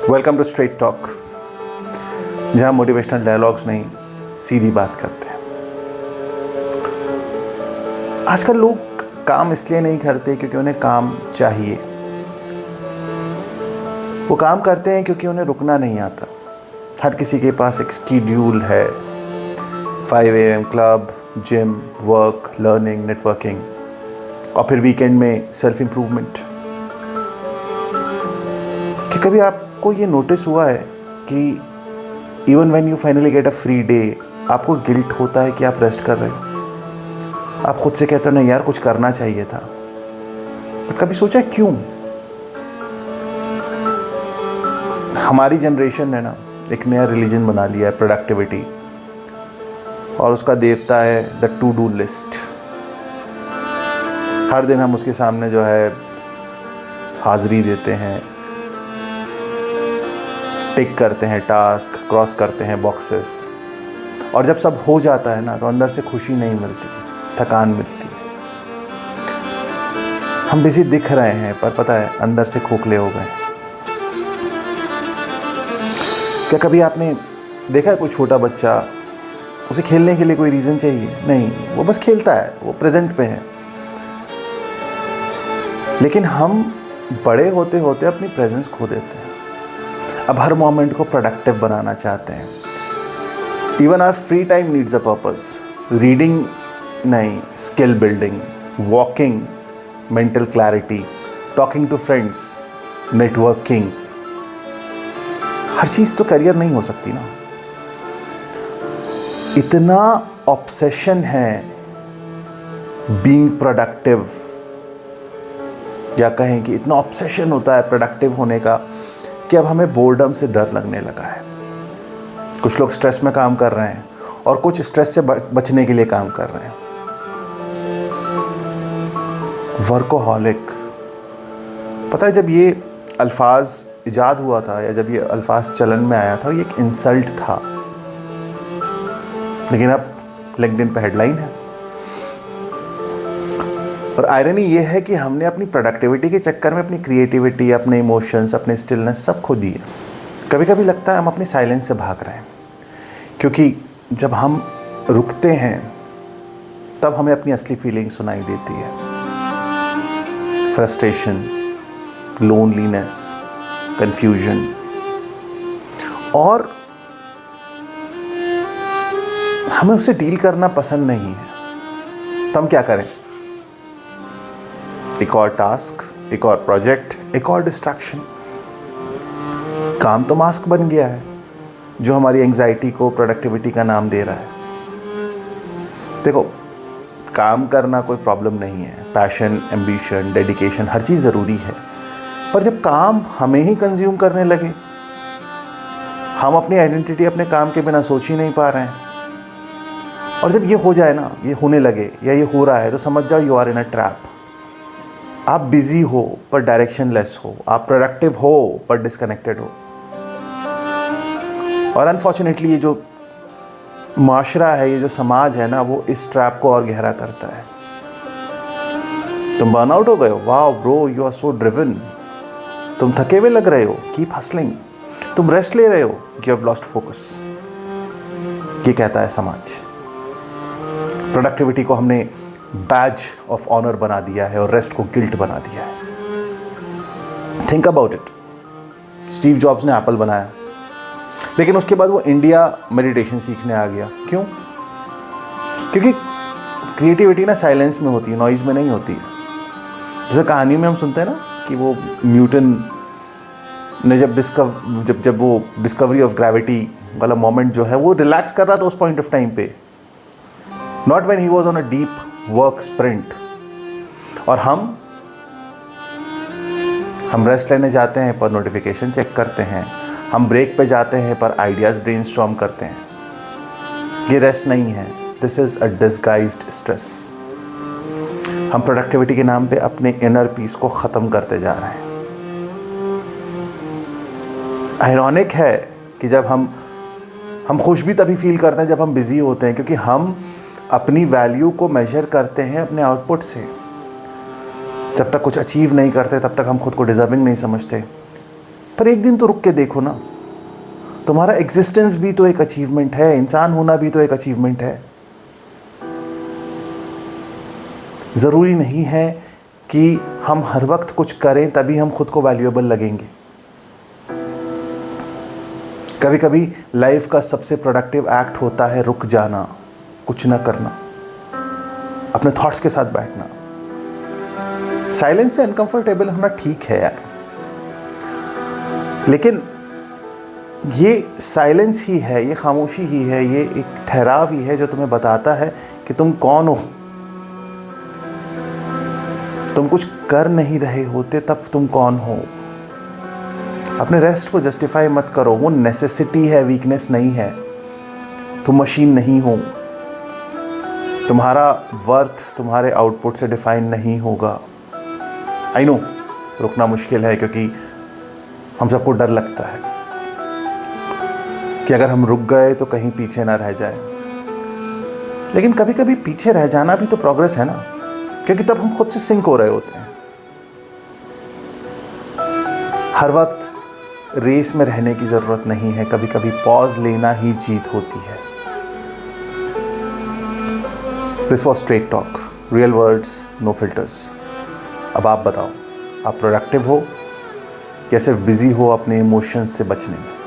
Welcome to straight talk, जहाँ motivational dialogues नहीं, सीधी बात करते हैं। आजकल लोग काम इसलिए नहीं करते क्योंकि उन्हें काम चाहिए। वो काम करते हैं क्योंकि उन्हें रुकना नहीं आता। हर किसी के पास एक स्केड्यूल है, 5 AM club, gym, work, learning, networking और फिर वीकेंड में सेल्फ इम्प्रूवमेंट। कि कभी आपको ये नोटिस हुआ है कि even when you finally get a free day, आपको गिल्ट होता है कि आप रेस्ट कर रहे हो? आप खुद से कहते हो नहीं यार, कुछ करना चाहिए था। पर कभी सोचा क्यों? हमारी जनरेशन ने ना एक नया रिलीजन बना लिया है, प्रोडक्टिविटी, और उसका देवता है द टू डू लिस्ट। हर दिन हम उसके सामने जो है हाजिरी देते हैं, टिक करते हैं टास्क, क्रॉस करते हैं बॉक्सेस, और जब सब हो जाता है ना तो अंदर से खुशी नहीं मिलती, थकान मिलती है। हम बिजी दिख रहे हैं पर पता है अंदर से खोखले हो गए। क्या कभी आपने देखा है कोई छोटा बच्चा, उसे खेलने के लिए कोई रीज़न चाहिए? नहीं, वो बस खेलता है, वो प्रेजेंट पे है। लेकिन हम बड़े होते होते अपनी प्रेजेंस खो देते हैं। अब हर मोमेंट को प्रोडक्टिव बनाना चाहते हैं। Even our free time needs a purpose. Reading नहीं, skill building, walking, mental clarity, talking to friends, networking. हर चीज़ तो करियर नहीं हो सकती ना। इतना ऑब्सेशन है बीइंग प्रोडक्टिव, या कहें कि इतना ऑब्सेशन होता है प्रोडक्टिव होने का कि अब हमें बोर्डम से डर लगने लगा है। कुछ लोग स्ट्रेस में काम कर रहे हैं और कुछ स्ट्रेस से बचने के लिए काम कर रहे हैं। वर्कोहॉलिक, पता है जब ये अल्फाज इजाद हुआ था या जब ये अल्फाज चलन में आया था, ये एक इंसल्ट था, लेकिन अब लिंक्डइन पे हेडलाइन है। और आयरनी ये है कि हमने अपनी प्रोडक्टिविटी के चक्कर में अपनी क्रिएटिविटी, अपने इमोशंस, अपने स्टिलनेस सब खो दिए। कभी कभी लगता है हम अपनी साइलेंस से भाग रहे हैं, क्योंकि जब हम रुकते हैं तब हमें अपनी असली फीलिंग सुनाई देती है। Frustration, loneliness, confusion. और हमें उससे डील करना पसंद नहीं है। तो हम क्या करें? एक और टास्क, एक और प्रोजेक्ट, एक और डिस्ट्रैक्शन। काम तो मास्क बन गया है जो हमारी एंजाइटी को प्रोडक्टिविटी का नाम दे रहा है। देखो, काम करना कोई प्रॉब्लम नहीं है। पैशन, एम्बिशन, डेडिकेशन, हर चीज़ ज़रूरी है। पर जब काम हमें ही कंज्यूम करने लगे, हम अपनी आइडेंटिटी अपने काम के बिना सोच ही नहीं पा रहे हैं, और जब ये हो जाए ना, ये होने लगे या ये हो रहा है, तो समझ जाओ you are in a trap. आप बिजी हो पर डायरेक्शन लेस हो, आप प्रोडक्टिव हो पर डिस्कनेक्टेड हो। और अनफॉर्चुनेटली ये जो माशरा है, ये जो समाज है ना, वो इस ट्रैप को और गहरा करता है। तुम बर्नआउट हो गए हो, wow bro, you are so driven. तुम थके हुए लग रहे हो, कीप हसलिंग। तुम रेस्ट ले रहे हो, यू हैव लॉस्ट फोकस। ये कहता है समाज। प्रोडक्टिविटी को हमने बैज ऑफ ऑनर बना दिया है और रेस्ट को गिल्ट बना दिया है। Think about it. Steve jobs ने एप्पल बनाया, लेकिन उसके बाद वो इंडिया मेडिटेशन सीखने आ गया। क्यों? क्योंकि क्रिएटिविटी ना साइलेंस में होती है, नॉइज में नहीं होती है। जैसे कहानी में हम सुनते हैं ना कि वो न्यूटन ने जब वो डिस्कवरी ऑफ ग्रेविटी वाला मोमेंट जो है, वो रिलैक्स कर रहा था उस पॉइंट ऑफ टाइम पे, not when he was on a deep work sprint. और हम रेस्ट लेने जाते हैं पर नोटिफिकेशन चेक करते हैं, हम ब्रेक पे जाते हैं पर आइडियाज ब्रेनस्टॉर्म करते हैं। ये रेस्ट नहीं है, this is a disguised stress. हम प्रोडक्टिविटी के नाम पे अपने इनर पीस को ख़त्म करते जा रहे हैं। आयरॉनिक है कि जब हम खुश भी तभी फील करते हैं जब हम बिज़ी होते हैं, क्योंकि हम अपनी वैल्यू को मेजर करते हैं अपने आउटपुट से। जब तक कुछ अचीव नहीं करते तब तक हम खुद को डिज़र्विंग नहीं समझते। पर एक दिन तो रुक के देखो ना, तुम्हारा एग्जिस्टेंस भी तो एक अचीवमेंट है, इंसान होना भी तो एक अचीवमेंट है। ज़रूरी नहीं है कि हम हर वक्त कुछ करें तभी हम खुद को वैल्यूएबल लगेंगे। कभी कभी लाइफ का सबसे प्रोडक्टिव एक्ट होता है रुक जाना, कुछ ना करना, अपने थॉट्स के साथ बैठना। साइलेंस से अनकंफर्टेबल होना ठीक है यार, लेकिन ये साइलेंस ही है, ये खामोशी ही है, ये एक ठहराव ही है जो तुम्हें बताता है कि तुम कौन हो। तुम कुछ कर नहीं रहे होते तब तुम कौन हो। अपने रेस्ट को जस्टिफाई मत करो, वो नेसेसिटी है, वीकनेस नहीं है। तुम मशीन नहीं हो, तुम्हारा वर्थ तुम्हारे आउटपुट से डिफाइन नहीं होगा। आई नो रुकना मुश्किल है, क्योंकि हम सबको डर लगता है कि अगर हम रुक गए तो कहीं पीछे ना रह जाए। लेकिन कभी कभी पीछे रह जाना भी तो प्रोग्रेस है ना, क्योंकि तब हम खुद से सिंक हो रहे होते हैं। हर वक्त रेस में रहने की ज़रूरत नहीं है, कभी कभी पॉज लेना ही जीत होती है। This was straight talk, real words, no filters. अब आप बताओ, आप प्रोडक्टिव हो या सिर्फ बिजी हो अपने इमोशंस से बचने में?